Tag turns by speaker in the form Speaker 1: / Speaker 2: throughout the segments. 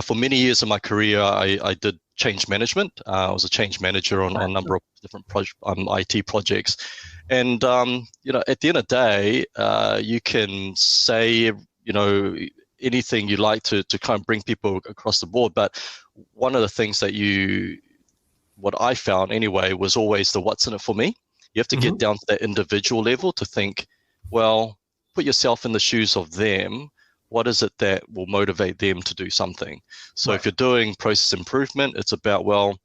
Speaker 1: For many years of my career, I did change management. I was a change manager on a number of different IT projects. And, at the end of the day, you can say, anything you like to kind of bring people across the board. But one of the things what I found anyway, was always the what's in it for me. You have to get down to that individual level to think, well, put yourself in the shoes of them. What is it that will motivate them to do something? So if you're doing process improvement, it's about, well,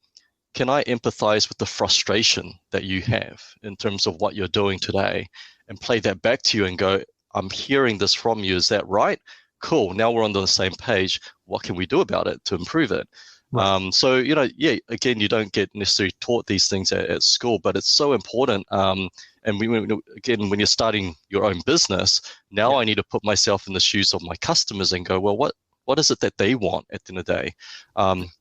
Speaker 1: can I empathize with the frustration that you have in terms of what you're doing today, and play that back to you and go, I'm hearing this from you. Is that right? Cool. Now we're on the same page. What can we do about it to improve it? Right. Again, you don't get necessarily taught these things at school, but it's so important. And when you're starting your own business, now I need to put myself in the shoes of my customers and go, well, what is it that they want at the end of the day?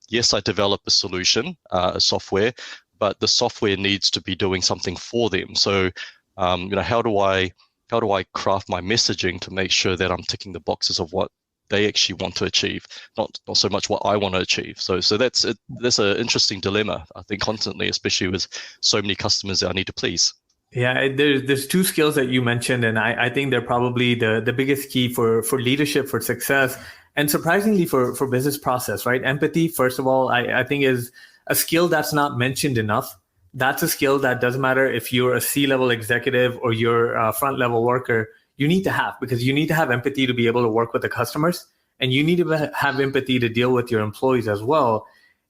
Speaker 1: Yes, I develop a solution, a software, but the software needs to be doing something for them. So, how do I craft my messaging to make sure that I'm ticking the boxes of what they actually want to achieve, not so much what I want to achieve. So that's an interesting dilemma, I think, constantly, especially with so many customers that I need to please.
Speaker 2: Yeah, there's two skills that you mentioned, and I think they're probably the biggest key for leadership, for success, and surprisingly for business process, right? Empathy, first of all, I think is a skill that's not mentioned enough. That's a skill that doesn't matter if you're a C-level executive or you're a front-level worker, you need to have, because you need to have empathy to be able to work with the customers, and you need to have empathy to deal with your employees as well.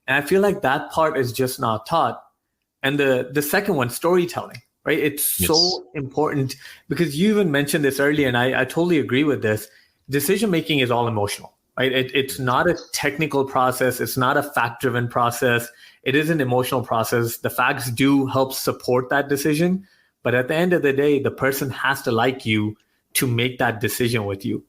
Speaker 2: And I feel like that part is just not taught. And the second one, storytelling, right? It's so important, because you even mentioned this earlier, and I totally agree with this. Decision-making is all emotional, right? It's not a technical process. It's not a fact-driven process. It is an emotional process. The facts do help support that decision. But at the end of the day, the person has to like you to make that decision with you.